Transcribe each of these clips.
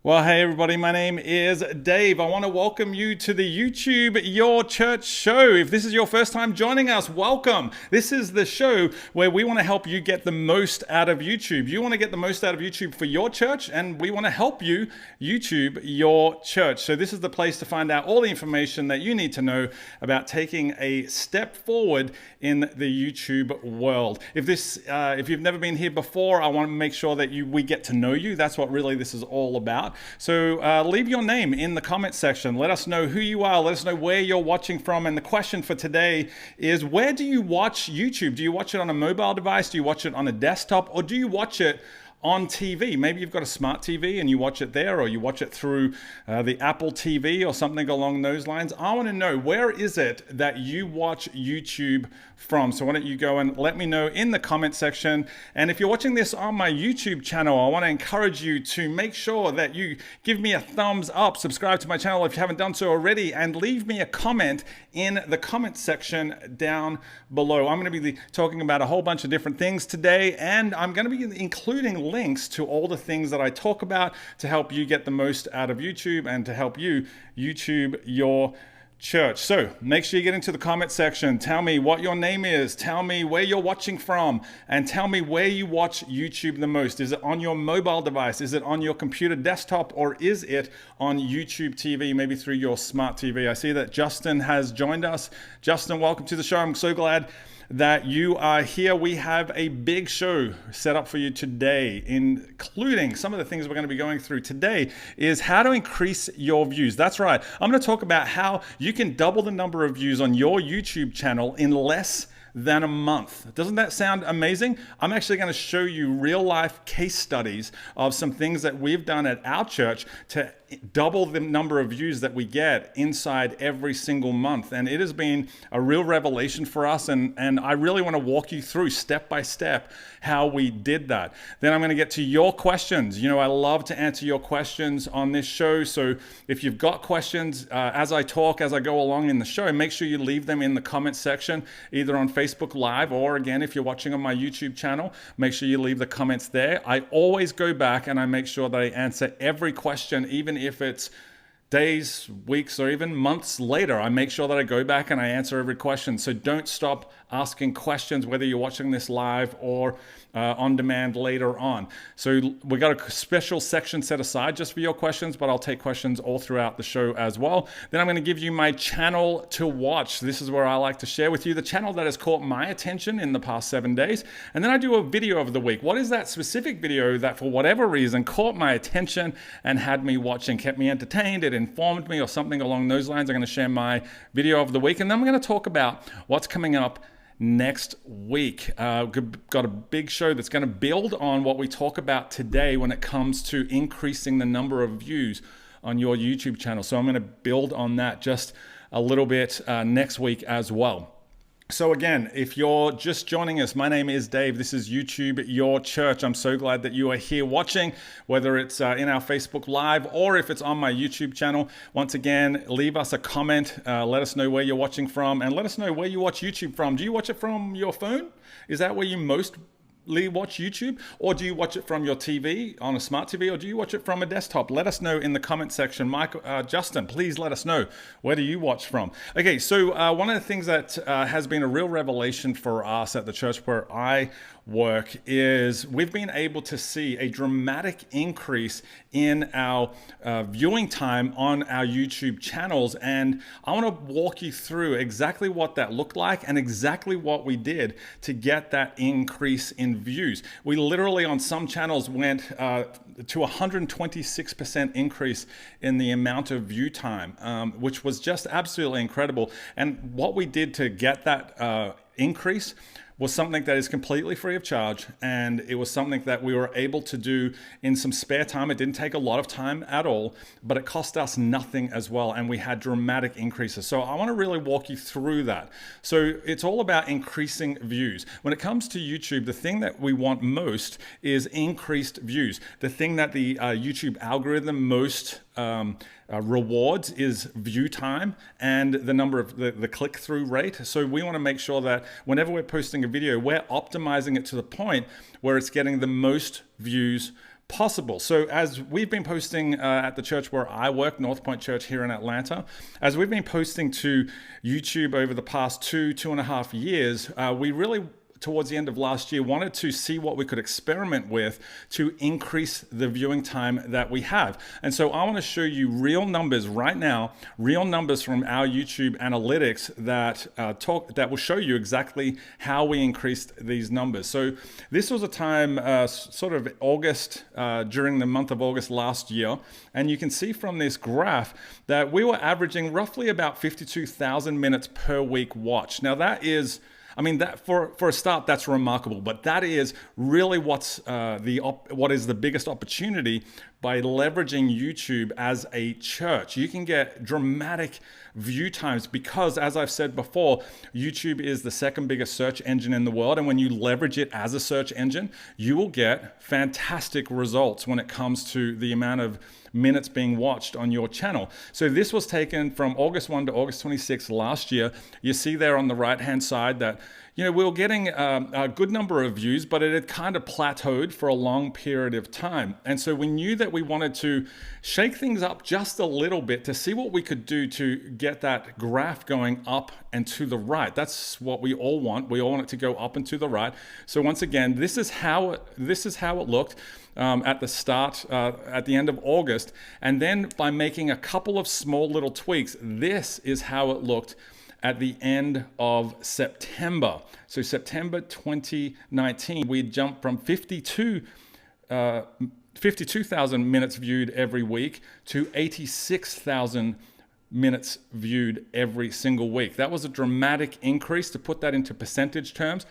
Well, hey everybody, my name is Dave. I want to welcome you to the YouTube Your Church show. If this is your first time joining us, welcome. This is the show where we want to help you get the most out of YouTube. You want to get the most out of YouTube for your church, and we want to help you YouTube your church. So this is the place to find out all the information that you need to know about taking a step forward in the YouTube world. If you've never been here before, I want to make sure that we get to know you. That's what really this is all about. So leave your name in the comment section. Let us know who you are. Let us know where you're watching from. And the question for today is, where do you watch YouTube? Do you watch it on a mobile device? Do you watch it on a desktop? Or do you watch it on TV? Maybe you've got a smart TV and you watch it there, or you watch it through the Apple TV or something along those lines. I want to know, where is it that you watch YouTube from? So why don't you go and let me know in the comment section. And if you're watching this on my YouTube channel, I want to encourage you to make sure that you give me a thumbs up, subscribe to my channel if you haven't done so already, and leave me a comment in the comment section down below. I'm going to be talking about a whole bunch of different things today, and I'm going to be including links to all the things that I talk about to help you get the most out of YouTube and to help you YouTube your church. So make sure you get into the comment section. Tell me what your name is. Tell me where you're watching from, and tell me where you watch YouTube the most. Is it on your mobile device? Is it on your computer desktop? Or is it on YouTube TV, maybe through your smart TV? I see that Justin has joined us. Justin, welcome to the show. I'm so glad that you are here. We have a big show set up for you today, including some of the things we're going to be going through today is how to increase your views. That's right. I'm going to talk about how you can double the number of views on your YouTube channel in less than a month. Doesn't that sound amazing? I'm actually going to show you real life case studies of some things that we've done at our church to double the number of views that we get inside every single month. And it has been a real revelation for us. And I really want to walk you through step by step how we did that. Then I'm going to get to your questions. You know, I love to answer your questions on this show. So if you've got questions as I talk, as I go along in the show, make sure you leave them in the comment section, either on Facebook Live, or again, if you're watching on my YouTube channel, make sure you leave the comments there. I always go back and I make sure that I answer every question, even if it's days, weeks, or even months later. I make sure that I go back and I answer every question. So don't stop asking questions, whether you're watching this live or on demand later on. So we got a special section set aside just for your questions, but I'll take questions all throughout the show as well. Then I'm going to give you my channel to watch. This is where I like to share with you the channel that has caught my attention in the past 7 days. And then I do a video of the week. What is that specific video that for whatever reason caught my attention and had me watching, kept me entertained, it informed me, or something along those lines? I'm going to share my video of the week, and then I'm going to talk about what's coming up next week. Got a big show that's going to build on what we talk about today when it comes to increasing the number of views on your YouTube channel. So I'm going to build on that just a little bit next week as well. So again, if you're just joining us, my name is Dave. This is YouTube Your Church. I'm so glad that you are here watching, whether it's in our Facebook Live or if it's on my YouTube channel. Once again, leave us a comment. Let us know where you're watching from, and let us know where you watch YouTube from. Do you watch it from your phone? Is that where you mostly watch YouTube? Or do you watch it from your TV, on a smart TV, or do you watch it from a desktop? Let us know in the comment section. Justin, please let us know, where do you watch from? Okay, so one of the things that has been a real revelation for us at the church where I work is we've been able to see a dramatic increase in our viewing time on our YouTube channels. And I want to walk you through exactly what that looked like and exactly what we did to get that increase in views. We literally on some channels went to 126% increase in the amount of view time, which was just absolutely incredible. And what we did to get that increase was something that is completely free of charge, and it was something that we were able to do in some spare time. It didn't take a lot of time at all, but it cost us nothing as well, and we had dramatic increases. So I want to really walk you through that. So it's all about increasing views. When it comes to YouTube, the thing that we want most is increased views. The thing that the YouTube algorithm most rewards is view time and the number of the click-through rate. So we want to make sure that whenever we're posting a video, we're optimizing it to the point where it's getting the most views possible. So as we've been posting at the church where I work, North Point Church here in Atlanta, as we've been posting to YouTube over the past 2.5 years, we really, towards the end of last year, wanted to see what we could experiment with to increase the viewing time that we have. And so I want to show you real numbers right now, real numbers from our YouTube analytics that will show you exactly how we increased these numbers. So this was a time sort of August, during the month of August last year. And you can see from this graph that we were averaging roughly about 52,000 minutes per week watched. Now that is, that for a start, that's remarkable, but that is really what is the biggest opportunity by leveraging YouTube as a church. You can get dramatic view times because, as I've said before, YouTube is the second biggest search engine in the world. And when you leverage it as a search engine, you will get fantastic results when it comes to the amount of minutes being watched on your channel. So this was taken from August 1 to August 26 last year. You see there on the right-hand side that we were getting a good number of views, but it had kind of plateaued for a long period of time. And so we knew that we wanted to shake things up just a little bit to see what we could do to get that graph going up and to the right. That's what we all want. We all want it to go up and to the right. So once again, this is how it looked at the start, at the end of August. And then by making a couple of small little tweaks, this is how it looked at the end of September. So September 2019, we jumped from 52,000 minutes viewed every week to 86,000 minutes viewed every single week. That was a dramatic increase. To put that into percentage terms,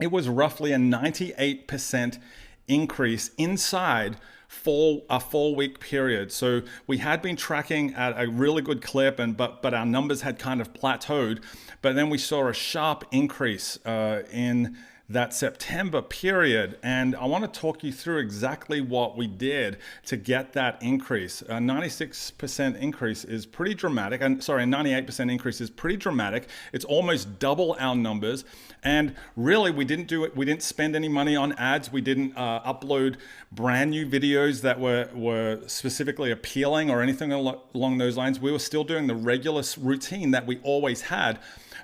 it was roughly a 98% increase inside for a 4-week period. So we had been tracking at a really good clip, but our numbers had kind of plateaued. But then we saw a sharp increase in that September period. And I want to talk you through exactly what we did to get that increase. A 96% increase is pretty dramatic. And sorry, a 98% increase is pretty dramatic. It's almost double our numbers. And really, we didn't spend any money on ads. We didn't upload brand new videos that were specifically appealing or anything along those lines. We were still doing the regular routine that we always had.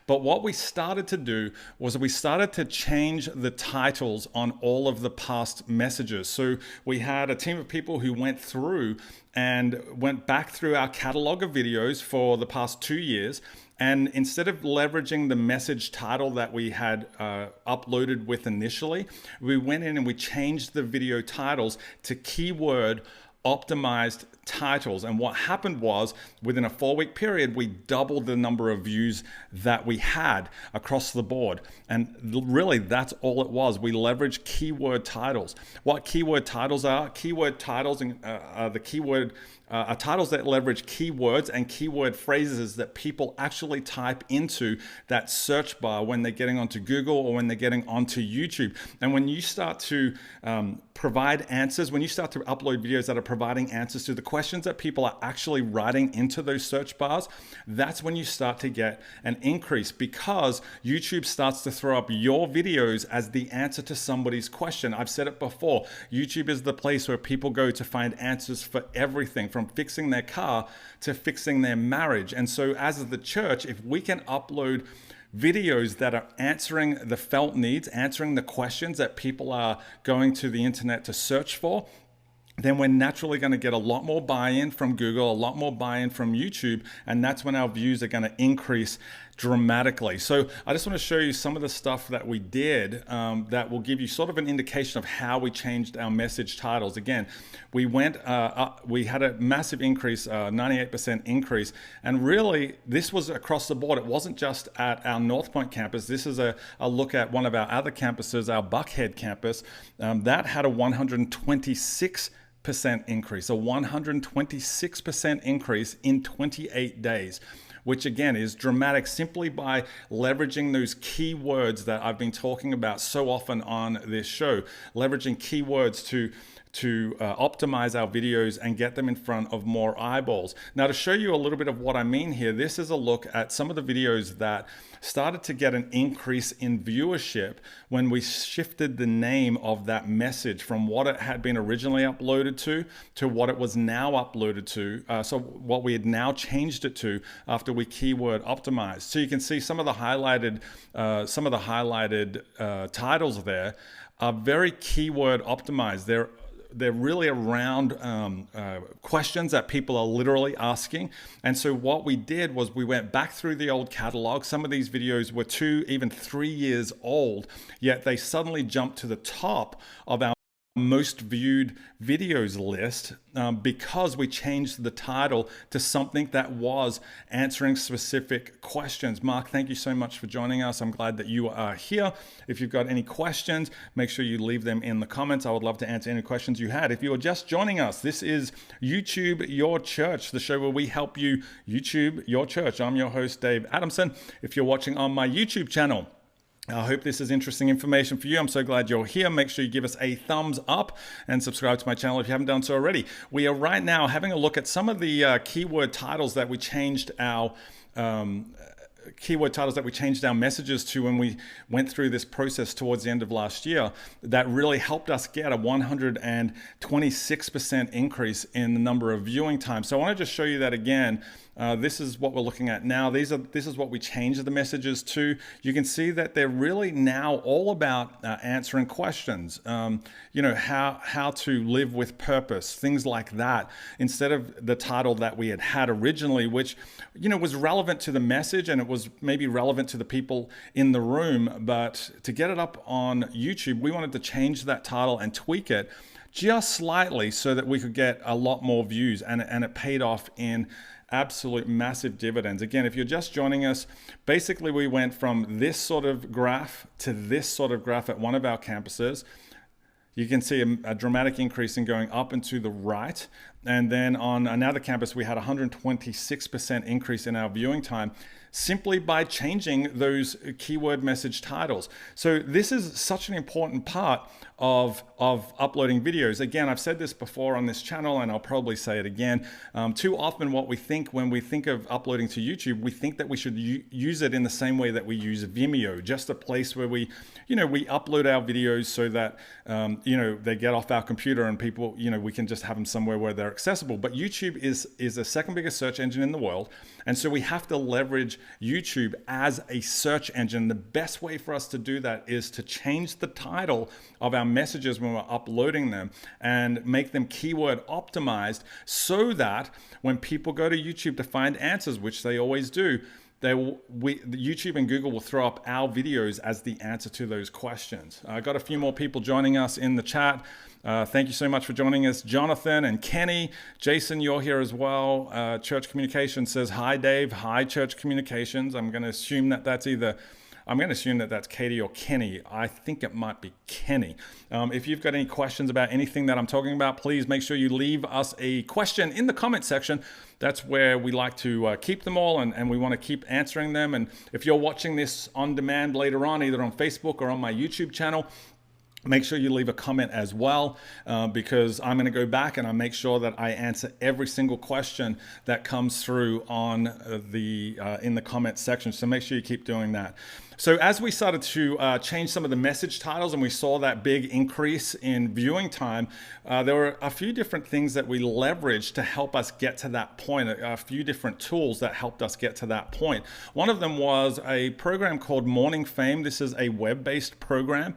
But what we started to do was we started to change the titles on all of the past messages. So we had a team of people who went through and went back through our catalog of videos for the past 2 years. And instead of leveraging the message title that we had uploaded with initially, we went in and we changed the video titles to keyword optimized titles. And what happened was, within a 4-week period, we doubled the number of views that we had across the board. And really, that's all it was. We leveraged keyword titles. What keyword titles are? Keyword titles are titles that leverage keywords and keyword phrases that people actually type into that search bar when they're getting onto Google or when they're getting onto YouTube. And when you start to provide answers, when you start to upload videos that are providing answers to the questions that people are actually writing into those search bars, that's when you start to get an increase, because YouTube starts to throw up your videos as the answer to somebody's question. I've said it before, YouTube is the place where people go to find answers for everything, from fixing their car to fixing their marriage. And so as the church, if we can upload videos that are answering the felt needs, answering the questions that people are going to the internet to search for, then we're naturally going to get a lot more buy-in from Google, a lot more buy-in from YouTube, and that's when our views are going to increase dramatically. So I just want to show you some of the stuff that we did that will give you sort of an indication of how we changed our message titles. Again, we went up, we had a massive increase, 98% increase, and really this was across the board. It wasn't just at our North Point campus. This is a look at one of our other campuses, our Buckhead campus, that had a 126% increase, a 126% increase in 28 days, which again is dramatic, simply by leveraging those keywords that I've been talking about so often on this show, leveraging keywords to optimize our videos and get them in front of more eyeballs. Now, to show you a little bit of what I mean here, this is a look at some of the videos that started to get an increase in viewership when we shifted the name of that message from what it had been originally uploaded to what it was now uploaded to. So what we had now changed it to after we keyword optimized. So you can see some of the highlighted titles there are very keyword optimized. They're really around questions that people are literally asking. And so what we did was we went back through the old catalog. Some of these videos were 2, even 3 years old, yet they suddenly jumped to the top of our most viewed videos list because we changed the title to something that was answering specific questions. Mark, thank you so much for joining us. I'm glad that you are here. If you've got any questions, make sure you leave them in the comments. I would love to answer any questions you had. If you are just joining us, this is YouTube Your Church, the show where we help you YouTube your church. I'm your host, Dave Adamson. If you're watching on my YouTube channel, I hope this is interesting information for you. I'm so glad you're here. Make sure you give us a thumbs up and subscribe to my channel if you haven't done so already. We are right now having a look at some of the keyword titles that we changed our messages to when we went through this process towards the end of last year that really helped us get a 126% increase in the number of viewing times. So I want to just show you that again. This is what we're looking at now. This is what we changed the messages to. You can see that they're really now all about answering questions. How to live with purpose, things like that, instead of the title that we had originally, which was relevant to the message and it was maybe relevant to the people in the room. But to get it up on YouTube, we wanted to change that title and tweak it just slightly so that we could get a lot more views, and it paid off in absolute massive dividends. Again, if you're just joining us, basically we went from this sort of graph to this sort of graph at one of our campuses. You can see a dramatic increase in going up and to the right. And then on another campus, we had 126% increase in our viewing time simply by changing those keyword message titles. So this is such an important part of uploading videos. Again, I've said this before on this channel, and I'll probably say it again. Too often what we think when we think of uploading to YouTube, we think that we should use it in the same way that we use Vimeo, just a place where we upload our videos so that, they get off our computer and people, we can just have them somewhere where they're accessible. But YouTube is the second biggest search engine in the world. And so we have to leverage YouTube as a search engine. The best way for us to do that is to change the title of our messages when we're uploading them and make them keyword optimized so that when people go to YouTube to find answers, which they always do, YouTube and Google will throw up our videos as the answer to those questions. I got a few more people joining us in the chat. Thank you so much for joining us. Jonathan and Kenny. Jason, you're here as well. Church Communications says, hi, Dave. Hi, Church Communications. I'm going to assume that that's Katie or Kenny. I think it might be Kenny. If you've got any questions about anything that I'm talking about, please make sure you leave us a question in the comment section. That's where we like to keep them all, and we want to keep answering them. And if you're watching this on demand later on, either on Facebook or on my YouTube channel, make sure you leave a comment as well, because I'm going to go back and I make sure that I answer every single question that comes through on in the comment section. So make sure you keep doing that. So as we started to change some of the message titles and we saw that big increase in viewing time, there were a few different things that we leveraged to help us get to that point, a few different tools that helped us get to that point. One of them was a program called Morning Fame. This is a web-based program.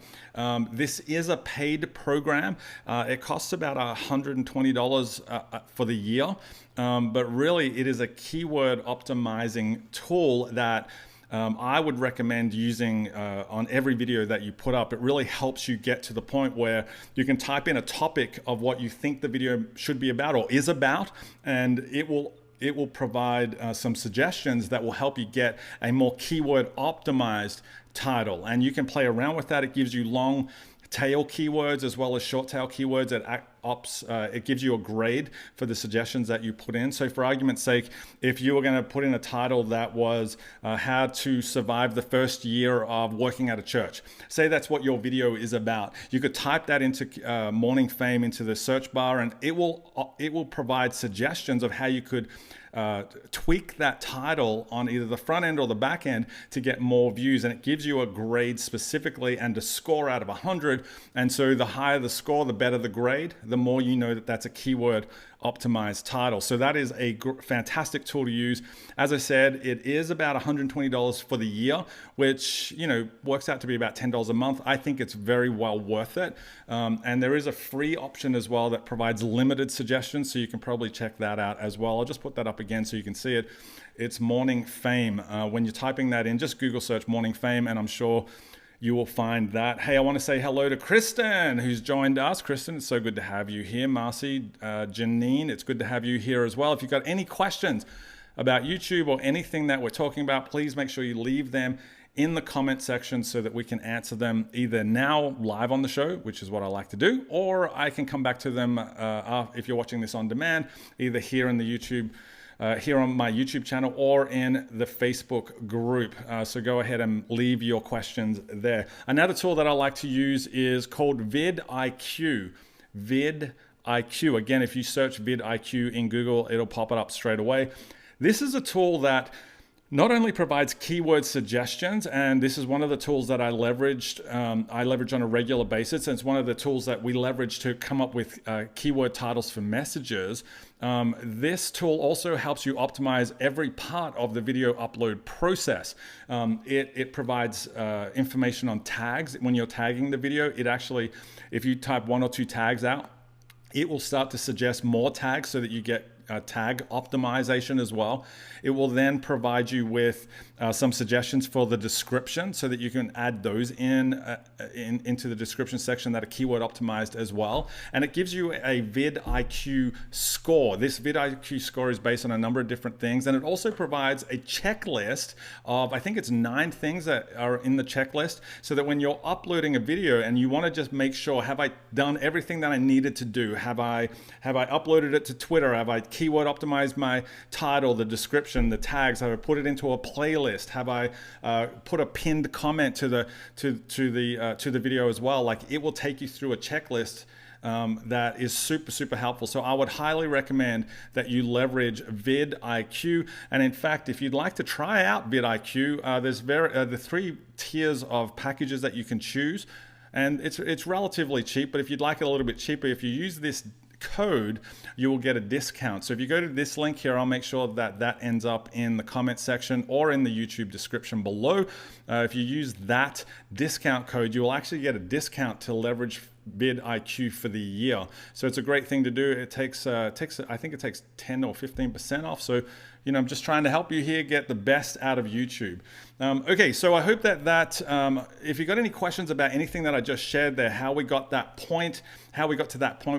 This is a paid program. It costs about $120 for the year, but really it is a keyword optimizing tool that I would recommend using on every video that you put up. It really helps you get to the point where you can type in a topic of what you think the video should be about or is about, and it will provide some suggestions that will help you get a more keyword optimized title. And you can play around with that. It gives you long tail keywords as well as short tail keywords. it gives you a grade for the suggestions that you put in. So for argument's sake, if you were going to put in a title that was how to survive the first year of working at a church, say that's what your video is about, you could type that into Morning Fame into the search bar, and it will provide suggestions of how you could tweak that title on either the front end or the back end to get more views, and it gives you a grade specifically and a score out of 100. And so the higher the score, the better the grade, the more you know that that's a keyword optimized title. So that is a fantastic tool to use. As I said, it is about $120 for the year, which works out to be about $10 a month. I think it's very well worth it. And there is a free option as well that provides limited suggestions, so you can probably check that out as well. I'll just put that up again so you can see it. It's Morning Fame. When you're typing that in, just Google search Morning Fame, and I'm sure you will find that. Hey, I want to say hello to Kristen, who's joined us. Kristen, it's so good to have you here. Marcy, Janine, it's good to have you here as well. If you've got any questions about YouTube or anything that we're talking about, please make sure you leave them in the comment section so that we can answer them either now live on the show, which is what I like to do, or I can come back to them if you're watching this on demand, either here in the YouTube, here on my YouTube channel or in the Facebook group. So go ahead and leave your questions there. Another tool that I like to use is called vidIQ. vidIQ. Again, if you search vidIQ in Google, it'll pop it up straight away. This is a tool that not only provides keyword suggestions, and this is one of the tools that I leverage on a regular basis, and it's one of the tools that we leverage to come up with keyword titles for messages. This tool also helps you optimize every part of the video upload process. It provides information on tags. When you're tagging the video, it actually, if you type 1 or 2 tags out, it will start to suggest more tags so that you get tag optimization as well. It will then provide you with some suggestions for the description so that you can add those into the description section that are keyword optimized as well. And it gives you a vidIQ score. This vidIQ score is based on a number of different things, and it also provides a checklist of, I think it's 9 things that are in the checklist, so that when you're uploading a video and you want to just make sure, have I done everything that I needed to do? Have I uploaded it to Twitter? Have I keyword optimized my title, the description, the tags? Have I put it into a playlist? Have I put a pinned comment to the video as well? Like, it will take you through a checklist that is super, super helpful. So I would highly recommend that you leverage vidIQ. And in fact, if you'd like to try out vidIQ, there's the 3 tiers of packages that you can choose. And it's relatively cheap, but if you'd like it a little bit cheaper, if you use this code, you will get a discount. So if you go to this link here, I'll make sure that ends up in the comment section or in the YouTube description below. If you use that discount code, you will actually get a discount to leverage vidIQ for the year. So it's a great thing to do. It takes I think it takes 10 or 15% off. So I'm just trying to help you here get the best out of YouTube. Okay, so I hope that if you got any questions about anything that I just shared there, how we got to that point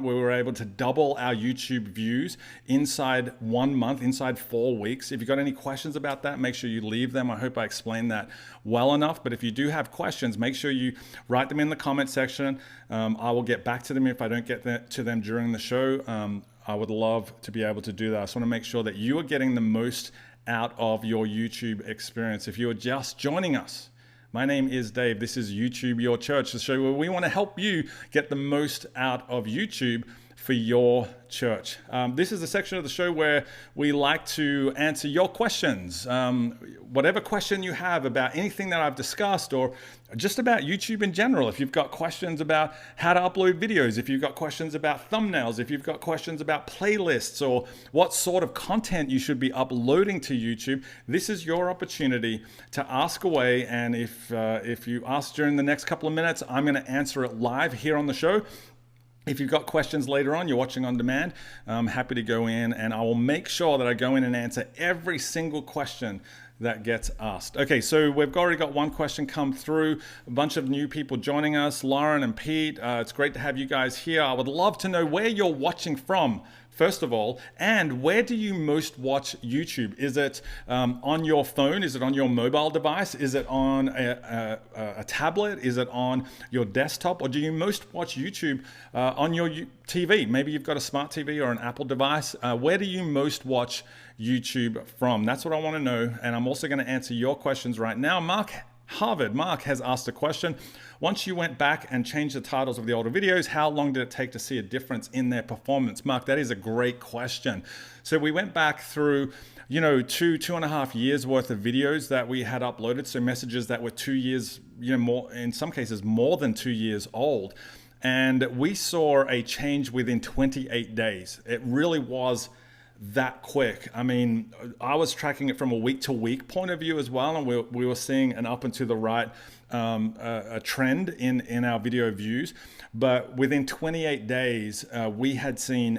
where we were able to double our YouTube views inside 1 month, inside 4 weeks. If you got any questions about that, make sure you leave them. I hope I explained that well enough. But if you do have questions, make sure you write them in the comment section. I will get back to them if I don't get to them during the show. I would love to be able to do that. I just want to make sure that you are getting the most out of your YouTube experience. If you are just joining us, my name is Dave. This is YouTube Your Church, the show where we want to help you get the most out of YouTube for your church. This is a section of the show where we like to answer your questions. Whatever question you have about anything that I've discussed, or just about YouTube in general. If you've got questions about how to upload videos, if you've got questions about thumbnails, if you've got questions about playlists, or what sort of content you should be uploading to YouTube, this is your opportunity to ask away. And if you ask during the next couple of minutes, I'm going to answer it live here on the show. If you've got questions later on, you're watching on demand, I'm happy to go in, and I will make sure that I go in and answer every single question that gets asked. Okay, so we've already got one question come through, a bunch of new people joining us, Lauren and Pete. It's great to have you guys here. I would love to know where you're watching from, first of all, and where do you most watch YouTube? Is it on your phone? Is it on your mobile device? Is it on a tablet? Is it on your desktop? Or do you most watch YouTube on your TV? Maybe you've got a smart TV or an Apple device. Where do you most watch YouTube from? That's what I want to know. And I'm also going to answer your questions right now. Mark has asked a question. Once you went back and changed the titles of the older videos, how long did it take to see a difference in their performance? Mark, that is a great question. So we went back through, 2.5 years worth of videos that we had uploaded. So messages that were 2 years, more, in some cases, more than 2 years old. And we saw a change within 28 days. It really was that quick. I mean, I was tracking it from a week to week point of view as well, and we were seeing an up and to the right a trend in our video views. But within 28 days, we had seen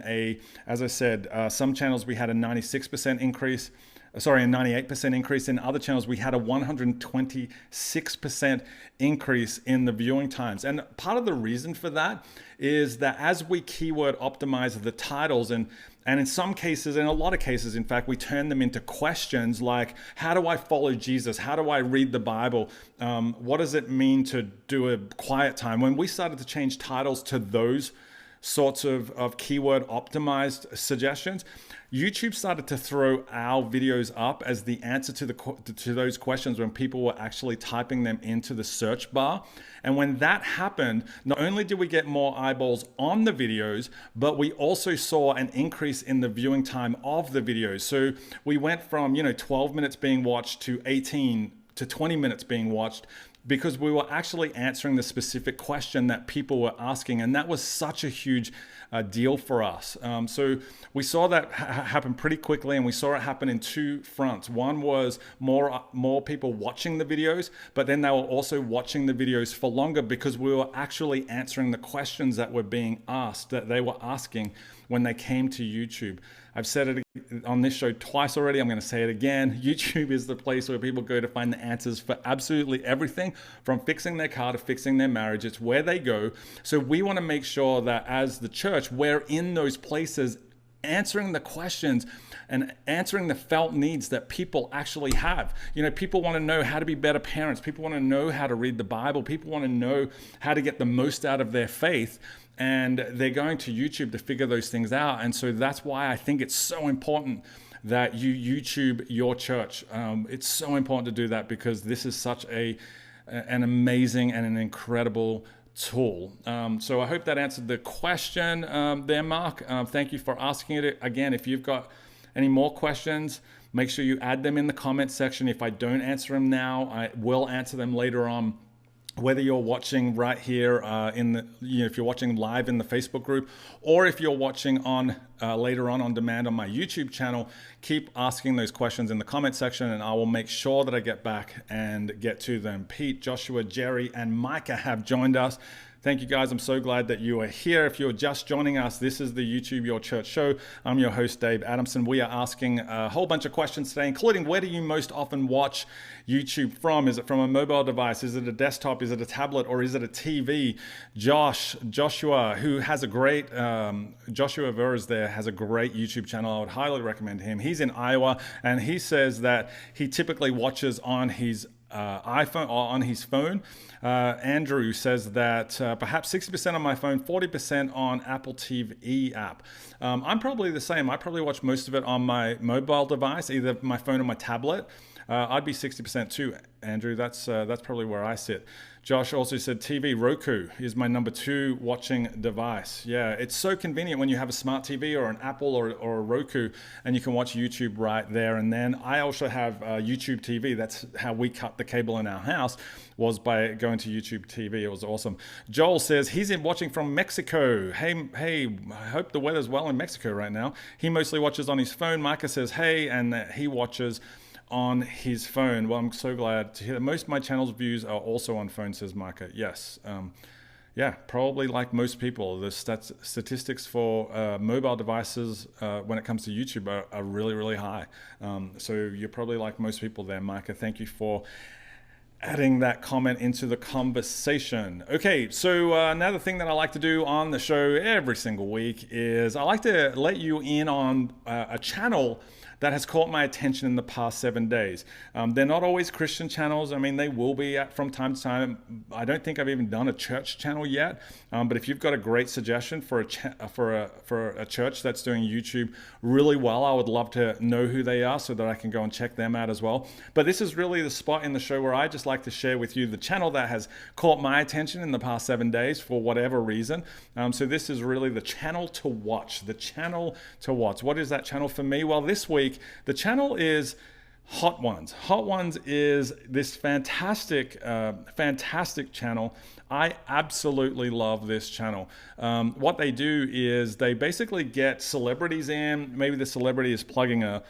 as I said, some channels we had a 96% increase. Sorry, a 98% increase. In other channels, we had a 126% increase in the viewing times. And part of the reason for that is that as we keyword optimize the titles, and in some cases, in a lot of cases, in fact, we turn them into questions like, how do I follow Jesus? How do I read the Bible? What does it mean to do a quiet time? When we started to change titles to those sorts of keyword optimized suggestions, YouTube started to throw our videos up as the answer to those questions when people were actually typing them into the search bar. And when that happened, not only did we get more eyeballs on the videos, but we also saw an increase in the viewing time of the videos. So we went from 12 minutes being watched to 18 to 20 minutes being watched, because we were actually answering the specific question that people were asking. And that was such a huge deal for us. So we saw that happen pretty quickly, and we saw it happen in two fronts. One was more people watching the videos, but then they were also watching the videos for longer because we were actually answering the questions that were being asked, that they were asking when they came to YouTube. I've said it on this show twice already. I'm going to say it again. YouTube is the place where people go to find the answers for absolutely everything, from fixing their car to fixing their marriage. It's where they go. So we want to make sure that as the church, we're in those places answering the questions and answering the felt needs that people actually have. People want to know how to be better parents. People want to know how to read the Bible. People want to know how to get the most out of their faith. And they're going to YouTube to figure those things out. And so that's why I think it's so important that you YouTube Your Church. It's so important to do that because this is such an amazing and an incredible tool. So I hope that answered the question there, Mark. Thank you for asking it. Again, if you've got any more questions, make sure you add them in the comment section. If I don't answer them now, I will answer them later on. Whether you're watching right here if you're watching live in the Facebook group, or if you're watching on later on demand on my YouTube channel, keep asking those questions in the comment section, and I will make sure that I get back and get to them. Pete, Joshua, Jerry, and Micah have joined us. Thank you guys. I'm so glad that you are here. If you're just joining us, this is the YouTube Your Church show. I'm your host, Dave Adamson. We are asking a whole bunch of questions today, including where do you most often watch YouTube from? Is it from a mobile device? Is it a desktop? Is it a tablet? Or is it a TV? Joshua, who has a great, Joshua Verz there has a great YouTube channel. I would highly recommend him. He's in Iowa, and he says that he typically watches on his iPhone or on his phone. Andrew says that perhaps 60% on my phone, 40% on Apple TV app. I'm probably the same. I probably watch most of it on my mobile device, either my phone or my tablet. I'd be 60% too, Andrew. That's probably where I sit. Josh also said TV. Roku is my number 2 watching device. Yeah, it's so convenient when you have a smart TV or an Apple or a Roku, and you can watch YouTube right there. And then I also have YouTube TV. That's how we cut the cable in our house, was by going to YouTube TV. It was awesome. Joel says he's watching from Mexico. Hey, I hope the weather's well in Mexico right now. He mostly watches on his phone. Micah says hey, and that he watches on his phone. Well, I'm so glad to hear that. Most of my channel's views are also on phone, says Micah. Yes. yeah, probably like most people, the statistics for mobile devices when it comes to YouTube are really, really high. So you're probably like most people there, Micah. Thank you for adding that comment into the conversation. Okay, so another thing that I like to do on the show every single week is I like to let you in on a channel that has caught my attention in the past 7 days. They're not always Christian channels. I mean, they will be from time to time. I don't think I've even done a church channel yet. But if you've got a great suggestion for a church that's doing YouTube really well, I would love to know who they are so that I can go and check them out as well. But this is really the spot in the show where I just like to share with you the channel that has caught my attention in the past 7 days for whatever reason. So this is really the channel to watch. The channel to watch. What is that channel for me? Well, this week, the channel is Hot Ones. Hot Ones is this fantastic channel. I absolutely love this channel. What they do is they basically get celebrities in. Maybe the celebrity is plugging a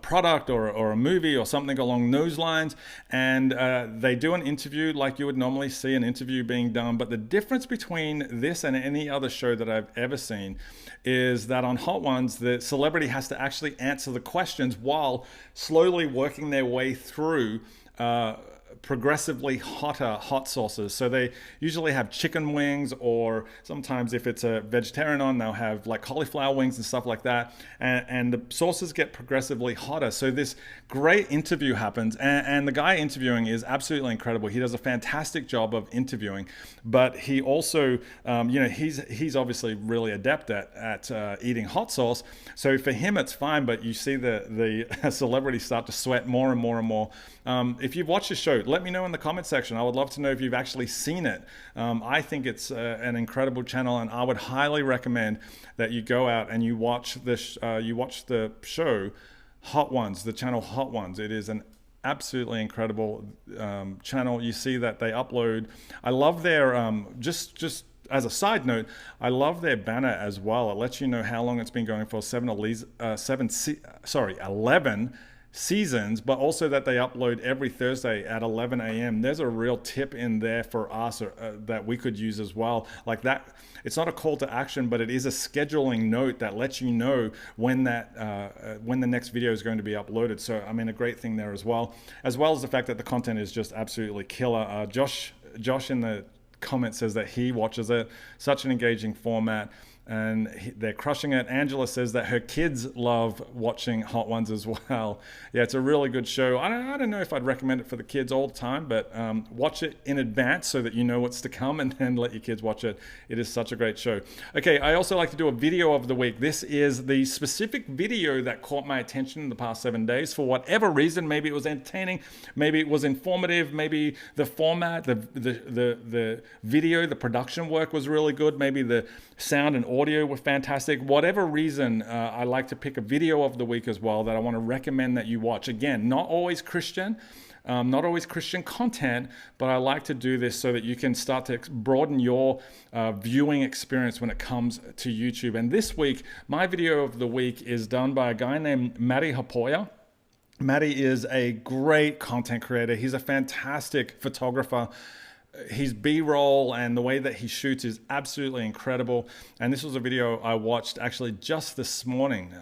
product or a movie or something along those lines, and they do an interview like you would normally see an interview being done. But the difference between this and any other show that I've ever seen is that on Hot Ones, the celebrity has to actually answer the questions while slowly working their way through progressively hotter hot sauces. So they usually have chicken wings, or sometimes if it's a vegetarian on, they'll have like cauliflower wings and stuff like that. And the sauces get progressively hotter. So this great interview happens, and the guy interviewing is absolutely incredible. He does a fantastic job of interviewing, but he also, he's obviously really adept at eating hot sauce. So for him, it's fine, but you see the celebrity start to sweat more and more and more. If you've watched the show, let me know in the comment section. I would love to know if you've actually seen it. I think it's an incredible channel, and I would highly recommend that you go out and you watch this. You watch the show Hot Ones, the channel Hot Ones. It is an absolutely incredible channel. You see that they upload. I love their just as a side note, I love their banner as well. It lets you know how long it's been going for. 11 seasons, but also that they upload every Thursday at 11 a.m. There's a real tip in there for us that we could use as well. Like that, it's not a call to action, but it is a scheduling note that lets you know when the next video is going to be uploaded. So I mean, a great thing there as well as the fact that the content is just absolutely killer. Josh in the comment says that he watches it. Such an engaging format, and they're crushing it. Angela says that her kids love watching Hot Ones as well. Yeah, it's a really good show. I don't know if I'd recommend it for the kids all the time, but watch it in advance so that you know what's to come, and then let your kids watch it. It is such a great show. Okay, I also like to do a video of the week. This is the specific video that caught my attention in the past 7 days for whatever reason. Maybe it was entertaining, maybe it was informative, maybe the format, the video, the production work was really good, maybe the sound and audio were fantastic. Whatever reason, I like to pick a video of the week as well that I want to recommend that you watch. Again, not always Christian content, but I like to do this so that you can start to broaden your viewing experience when it comes to YouTube. And this week, my video of the week is done by a guy named Matty Hapoya. Matty is a great content creator. He's a fantastic photographer. His B-roll and the way that he shoots is absolutely incredible. And this was a video I watched actually just this morning.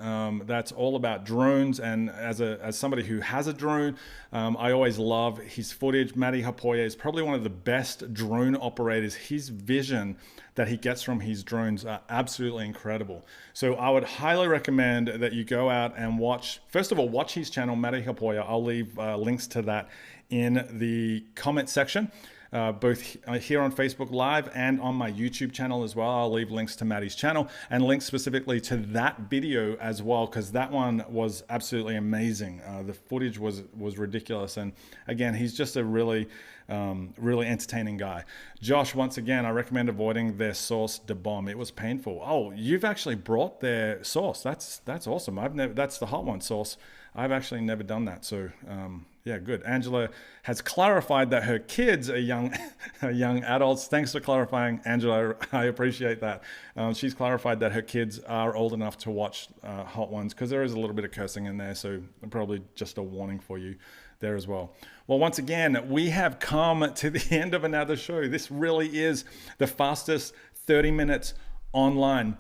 That's all about drones. And as somebody who has a drone, I always love his footage. Matty Hapoya is probably one of the best drone operators. His vision that he gets from his drones are absolutely incredible. So I would highly recommend that you go out and watch his channel, Matty Hapoya. I'll leave links to that in the comment section. Both here on Facebook Live and on my YouTube channel as well. I'll leave links to Matty's channel and links specifically to that video as well, because that one was absolutely amazing. The footage was ridiculous, and again, he's just a really entertaining guy. Josh, once again, I recommend avoiding their sauce de bombe. It was painful. Oh, you've actually brought their sauce. That's awesome. That's the Hot One sauce. I've actually never done that. So yeah, good. Angela has clarified that her kids are young adults. Thanks for clarifying, Angela. I appreciate that. She's clarified that her kids are old enough to watch Hot Ones, because there is a little bit of cursing in there. So probably just a warning for you there as well. Well, once again, we have come to the end of another show. This really is the fastest 30 minutes online,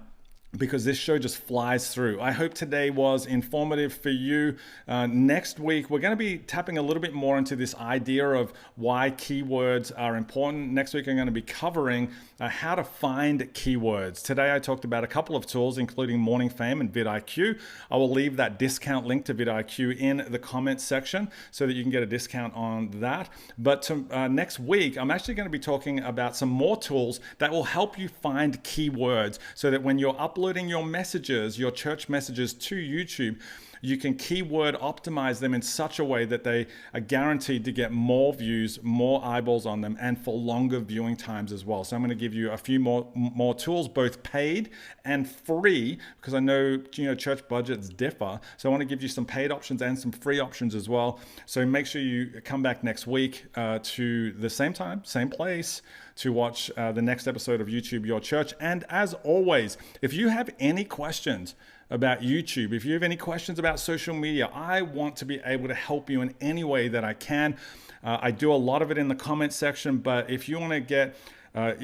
because this show just flies through. I hope today was informative for you. Next week, we're going to be tapping a little bit more into this idea of why keywords are important. Next week, I'm going to be covering how to find keywords. Today, I talked about a couple of tools, including Morning Fame and vidIQ. I will leave that discount link to vidIQ in the comments section so that you can get a discount on that. But next week, I'm actually going to be talking about some more tools that will help you find keywords so that when you're uploading your messages, your church messages to YouTube, you can keyword optimize them in such a way that they are guaranteed to get more views, more eyeballs on them, and for longer viewing times as well. So I'm going to give you a few more tools, both paid and free, because I know church budgets differ. So I want to give you some paid options and some free options as well. So make sure you come back next week to the same time, same place, to watch the next episode of YouTube Your Church. And as always, if you have any questions about YouTube, if you have any questions about social media, I want to be able to help you in any way that I can. I do a lot of it in the comment section, but if you want to get a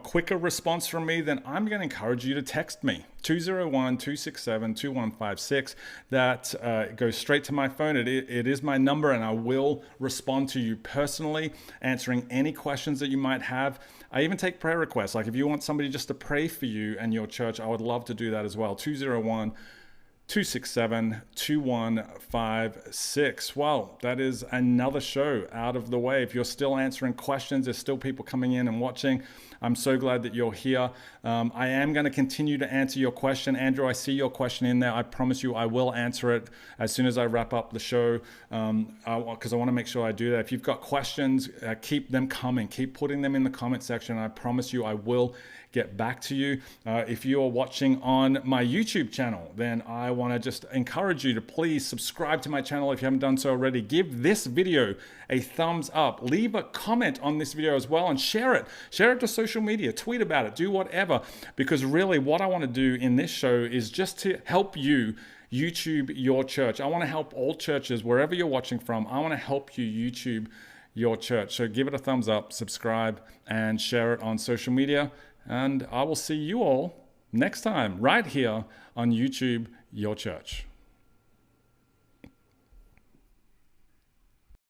quicker response from me, then I'm going to encourage you to text me, 201-267-2156. That goes straight to my phone. It is my number, and I will respond to you personally, answering any questions that you might have. I even take prayer requests. Like if you want somebody just to pray for you and your church, I would love to do that as well. 201-267-2156. Well, that is another show out of the way. If you're still answering questions, there's still people coming in and watching. I'm so glad that you're here. I am going to continue to answer your question. Andrew, I see your question in there. I promise you I will answer it as soon as I wrap up the show, because I want to make sure I do that. If you've got questions, keep them coming. Keep putting them in the comment section. I promise you I will get back to you. If you are watching on my YouTube channel, then I want to just encourage you to please subscribe to my channel if you haven't done so already. Give this video a thumbs up. Leave a comment on this video as well and share it. Share it to social media. Tweet about it. Do whatever. Because really what I want to do in this show is just to help you YouTube your church. I want to help all churches, wherever you're watching from. I want to help you YouTube your church. So give it a thumbs up, subscribe, and share it on social media. And I will see you all next time right here on YouTube Your Church.